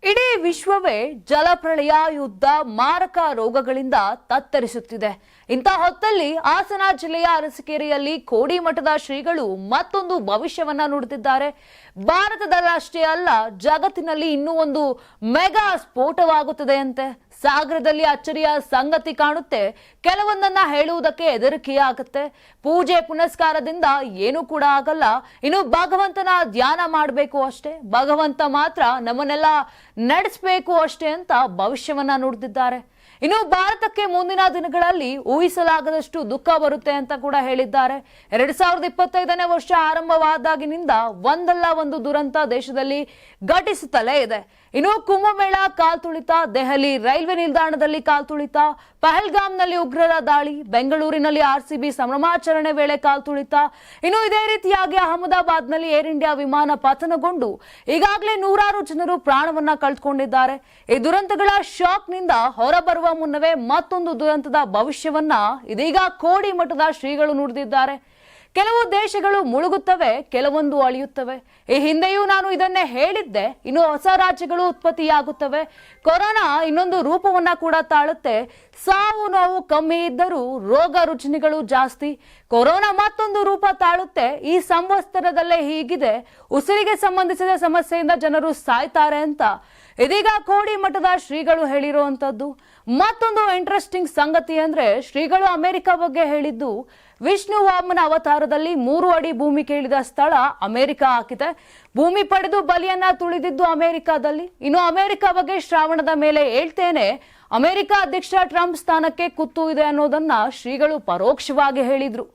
ಇಡೀ ವಿಶ್ವವೇ ಜಲಪ್ರಳಯ ಯುದ್ಧ ಮಾರಕ ರೋಗಗಳಿಂದ ತತ್ತರಿಸುತ್ತಿದೆ. ಇಂಥ ಹೊತ್ತಲ್ಲಿ ಹಾಸನ ಜಿಲ್ಲೆಯ ಅರಸೀಕೆರೆಯಲ್ಲಿ ಕೋಡಿಮಠದ ಶ್ರೀಗಳು ಮತ್ತೊಂದು ಭವಿಷ್ಯವನ್ನ ನುಡಿದಿದ್ದಾರೆ. ಭಾರತದಲ್ಲಷ್ಟೇ ಅಲ್ಲ, ಜಗತ್ತಿನಲ್ಲಿ ಇನ್ನೂ ಒಂದು ಮೆಗಾ ಸ್ಫೋಟವಾಗುತ್ತದೆ ಅಂತೆ. ಸಾಗರದಲ್ಲಿ ಅಚ್ಚರಿಯ ಸಂಗತಿ ಕಾಣುತ್ತೆ. ಕೆಲವೊಂದನ್ನ ಹೇಳುವುದಕ್ಕೆ ಹೆದರಿಕೆಯಾಗುತ್ತೆ. ಪೂಜೆ ಪುನಸ್ಕಾರದಿಂದ ಏನೂ ಕೂಡ ಆಗಲ್ಲ. ಇನ್ನು ಭಗವಂತನ ಧ್ಯಾನ ಮಾಡಬೇಕು ಅಷ್ಟೇ, ಭಗವಂತ ಮಾತ್ರ ನಮ್ಮನ್ನೆಲ್ಲ ನಡೆಸಬೇಕು ಅಷ್ಟೇ ಅಂತ ಭವಿಷ್ಯವನ್ನ ನುಡಿದಿದ್ದಾರೆ. ಇನ್ನು ಭಾರತಕ್ಕೆ ಮುಂದಿನ ದಿನಗಳಲ್ಲಿ ಊಹಿಸಲಾಗದಷ್ಟು ದುಃಖ ಬರುತ್ತೆ ಅಂತ ಕೂಡ ಹೇಳಿದ್ದಾರೆ. 2025ನೇ ವರ್ಷ ಆರಂಭವಾದಾಗಿನಿಂದ ಒಂದಲ್ಲ ಒಂದು ದುರಂತ ದೇಶದಲ್ಲಿ ಘಟಿಸುತ್ತಲೇ ಇದೆ. ಇನ್ನು ಕುಂಭಮೇಳ ಕಾಲ್ತುಳಿತ, ದೆಹಲಿ ರೈಲ್ವೆ ನಿಲ್ದಾಣದಲ್ಲಿ ಕಾಲ್ತುಳಿತ, ಪಹಲ್ಗಾಮ್ನಲ್ಲಿ ಉಗ್ರರ ದಾಳಿ, ಬೆಂಗಳೂರಿನಲ್ಲಿ ಆರ್ಸಿಬಿ ಸಂಭ್ರಮಾಚರಣೆ ವೇಳೆ ಕಾಲ್ತುಳಿತ, ಇನ್ನು ಇದೇ ರೀತಿಯಾಗಿ ಅಹಮದಾಬಾದ್ನಲ್ಲಿ ಏರ್ ಇಂಡಿಯಾ ವಿಮಾನ ಪತನಗೊಂಡು ಈಗಾಗಲೇ ನೂರಾರು ಜನರು ಪ್ರಾಣವನ್ನ ಕಳೆದುಕೊಂಡಿದ್ದಾರೆ. ಈ ದುರಂತಗಳ ಶಾಕ್ನಿಂದ ಹೊರಬರುವ ಮುನ್ನವೇ ಮತ್ತೊಂದು ದುರಂತದ ಭವಿಷ್ಯವನ್ನ ಇದೀಗ ಕೋಡಿಮಠದ ಶ್ರೀಗಳು ನುಡಿದಿದ್ದಾರೆ. ಕೆಲವು ದೇಶಗಳು ಮುಳುಗುತ್ತವೆ, ಕೆಲವೊಂದು ಅಳಿಯುತ್ತವೆ. ಈ ಹಿಂದೆಯೂ ನಾನು ಇದನ್ನೇ ಹೇಳಿದ್ದೆ. ಇನ್ನು ಹೊಸ ರಾಜ್ಯಗಳು ಉತ್ಪತ್ತಿಯಾಗುತ್ತವೆ. ಕೊರೋನಾ ಇನ್ನೊಂದು ರೂಪವನ್ನ ಕೂಡ ತಾಳುತ್ತೆ. ಸಾವು ನೋವು ಕಮ್ಮಿ ಇದ್ದರೂ ರೋಗ ರುಜಿನಗಳು ಜಾಸ್ತಿ. ಕೊರೋನಾ ಮತ್ತೊಂದು ರೂಪ ತಾಳುತ್ತೆ. ಈ ಸಂವತ್ಸರದಲ್ಲೇ ಹೀಗಿದೆ. ಉಸಿರಿಗೆ ಸಂಬಂಧಿಸಿದ ಸಮಸ್ಯೆಯಿಂದ ಜನರು ಸಾಯ್ತಾರೆ ಅಂತ ಇದೀಗ ಕೋಡಿಮಠದ ಶ್ರೀಗಳು ಹೇಳಿರುವಂತದ್ದು. ಮತ್ತೊಂದು ಇಂಟ್ರೆಸ್ಟಿಂಗ್ ಸಂಗತಿ ಅಂದ್ರೆ, ಶ್ರೀಗಳು ಅಮೆರಿಕ ಬಗ್ಗೆ ಹೇಳಿದ್ದು, ವಿಷ್ಣು ವಾಮನ ಅವತಾರದಲ್ಲಿ 3 ಅಡಿ ಭೂಮಿ ಕೇಳಿದ ಸ್ಥಳ ಅಮೆರಿಕ ಆಗಿದೆ. ಭೂಮಿ ಪಡೆದು ಬಲಿಯನ್ನ ತುಳಿದಿದ್ದು ಅಮೆರಿಕದಲ್ಲಿ. ಇನ್ನು ಅಮೆರಿಕ ಬಗ್ಗೆ ಶ್ರಾವಣದ ಮೇಲೆ ಹೇಳ್ತೇನೆ, ಅಮೆರಿಕ ಅಧ್ಯಕ್ಷ ಟ್ರಂಪ್ ಸ್ಥಾನಕ್ಕೆ ಕುತ್ತು ಇದೆ ಅನ್ನೋದನ್ನ ಶ್ರೀಗಳು ಪರೋಕ್ಷವಾಗಿ ಹೇಳಿದ್ರು.